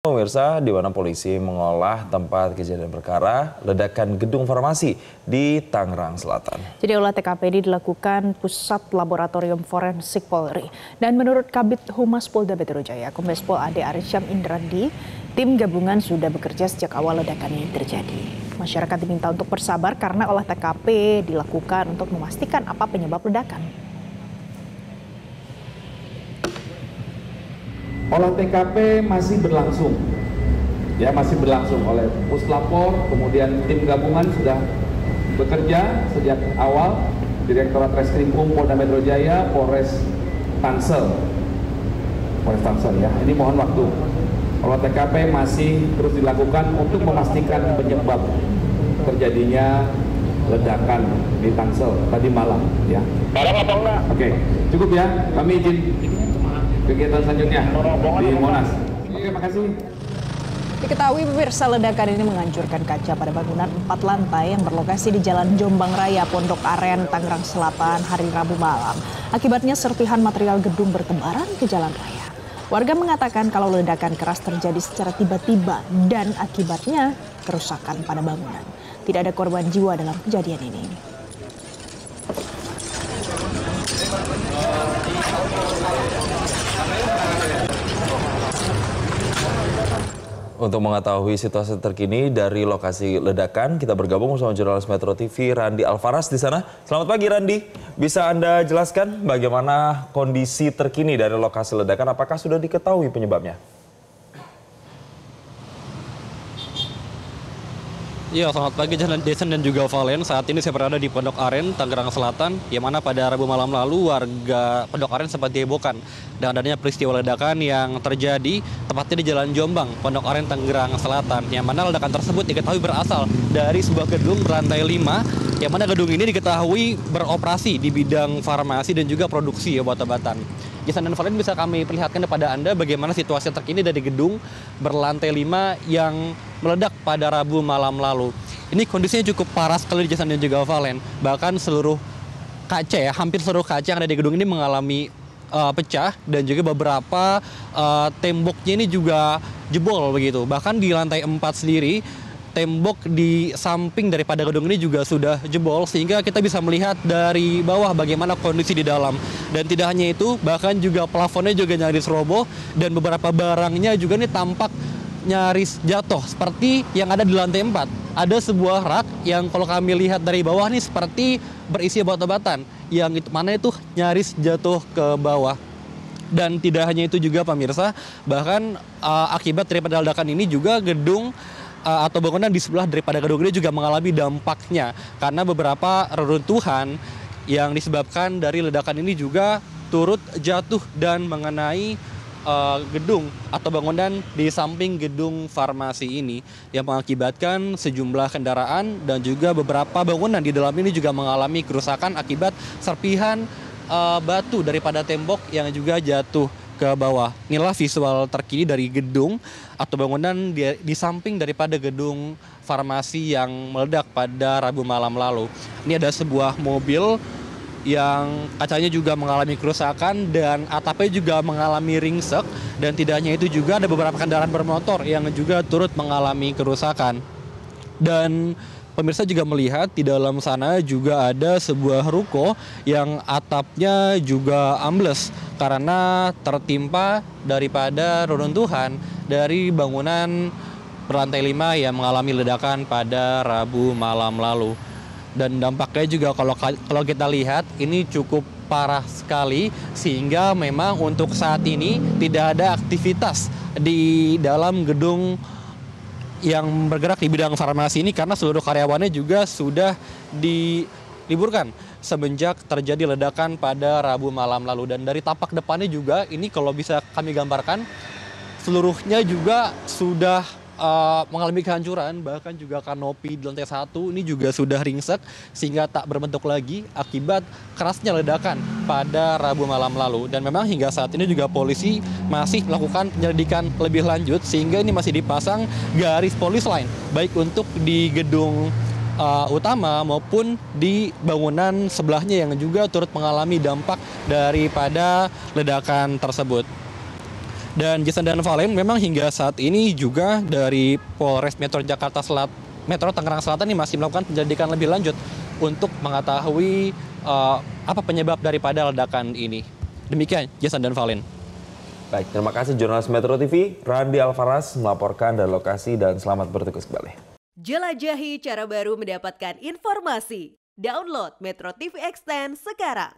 Pemirsa, di mana polisi mengolah tempat kejadian perkara ledakan gedung farmasi di Tangerang Selatan. Jadi olah TKP ini dilakukan Pusat Laboratorium Forensik Polri. Dan menurut Kabid Humas Polda Metro Jaya, Kombes Pol Ade Arsyam Indradi, tim gabungan sudah bekerja sejak awal ledakan ini terjadi. Masyarakat diminta untuk bersabar karena olah TKP dilakukan untuk memastikan apa penyebab ledakan. Olah TKP masih berlangsung, masih berlangsung oleh Puslapor, kemudian tim gabungan sudah bekerja sejak awal, Direktorat Reskrimum Polda Metro Jaya, Polres Tangsel ya. Ini mohon waktu. Olah TKP masih terus dilakukan untuk memastikan penyebab terjadinya ledakan di Tangsel tadi malam, ya. Oke, cukup ya. Kami izin kegiatan selanjutnya di Monas. Terima kasih. Diketahui pemirsa, ledakan ini menghancurkan kaca pada bangunan 4 lantai yang berlokasi di Jalan Jombang Raya, Pondok Aren, Tangerang Selatan hari Rabu malam. Akibatnya serpihan material gedung bertebaran ke jalan raya. Warga mengatakan kalau ledakan keras terjadi secara tiba-tiba dan akibatnya kerusakan pada bangunan. Tidak ada korban jiwa dalam kejadian ini. Untuk mengetahui situasi terkini dari lokasi ledakan, kita bergabung bersama jurnalis Metro TV Randi Alvaras di sana. Selamat pagi Randi, bisa Anda jelaskan bagaimana kondisi terkini dari lokasi ledakan? Apakah sudah diketahui penyebabnya? Ya, selamat pagi Jason dan juga Valen. Saat ini saya berada di Pondok Aren, Tangerang Selatan, yang mana pada Rabu malam lalu warga Pondok Aren sempat dihebohkan dengan adanya peristiwa ledakan yang terjadi tepatnya di Jalan Jombang, Pondok Aren, Tangerang Selatan, yang mana ledakan tersebut diketahui berasal dari sebuah gedung berlantai 5, yang mana gedung ini diketahui beroperasi di bidang farmasi dan juga produksi obat-obatan. Jason dan Valen, bisa kami perlihatkan kepada Anda bagaimana situasi terkini dari gedung berlantai 5 yang meledak pada Rabu malam lalu. Ini kondisinya cukup parah sekali di Jason dan juga Valen. Bahkan seluruh kaca, hampir seluruh kaca yang ada di gedung ini mengalami pecah, dan juga beberapa temboknya ini juga jebol begitu. Bahkan di lantai 4 sendiri, tembok di samping daripada gedung ini juga sudah jebol, sehingga kita bisa melihat dari bawah bagaimana kondisi di dalam. Dan tidak hanya itu, bahkan juga plafonnya juga nyaris roboh, dan beberapa barangnya juga ini tampak nyaris jatuh seperti yang ada di lantai 4. Ada sebuah rak yang kalau kami lihat dari bawah nih seperti berisi obat-obatan, yang itu mana itu nyaris jatuh ke bawah. Dan tidak hanya itu juga pemirsa, bahkan akibat daripada ledakan ini juga gedung atau bangunan di sebelah daripada gedung ini juga mengalami dampaknya, karena beberapa reruntuhan yang disebabkan dari ledakan ini juga turut jatuh dan mengenai gedung atau bangunan di samping gedung farmasi ini, yang mengakibatkan sejumlah kendaraan dan juga beberapa bangunan di dalam ini juga mengalami kerusakan akibat serpihan batu daripada tembok yang juga jatuh ke bawah. Inilah visual terkini dari gedung atau bangunan di samping daripada gedung farmasi yang meledak pada Rabu malam lalu. Ini ada sebuah mobil yang kacanya juga mengalami kerusakan dan atapnya juga mengalami ringsek, dan tidak hanya itu juga ada beberapa kendaraan bermotor yang juga turut mengalami kerusakan. Dan pemirsa juga melihat di dalam sana juga ada sebuah ruko yang atapnya juga ambles karena tertimpa daripada reruntuhan dari bangunan berlantai 5 yang mengalami ledakan pada Rabu malam lalu. Dan dampaknya juga kalau kita lihat ini cukup parah sekali, sehingga memang untuk saat ini tidak ada aktivitas di dalam gedung yang bergerak di bidang farmasi ini, karena seluruh karyawannya juga sudah diliburkan semenjak terjadi ledakan pada Rabu malam lalu. Dan dari tapak depannya juga ini kalau bisa kami gambarkan, seluruhnya juga sudah mengalami kehancuran, bahkan juga kanopi di lantai 1 ini juga sudah ringsek sehingga tak berbentuk lagi akibat kerasnya ledakan pada Rabu malam lalu. Dan memang hingga saat ini juga polisi masih melakukan penyelidikan lebih lanjut, sehingga ini masih dipasang garis polis lain baik untuk di gedung utama maupun di bangunan sebelahnya yang juga turut mengalami dampak daripada ledakan tersebut. Dan Jason dan Valen memang hingga saat ini juga dari Polres Metro Metro Tangerang Selatan ini masih melakukan penyelidikan lebih lanjut untuk mengetahui apa penyebab daripada ledakan ini. Demikian Jason dan Valen. Baik, terima kasih jurnalis Metro TV, Randi Alfaras melaporkan dari lokasi dan selamat bertugas kembali. Jelajahi cara baru mendapatkan informasi. Download Metro TV Extend sekarang.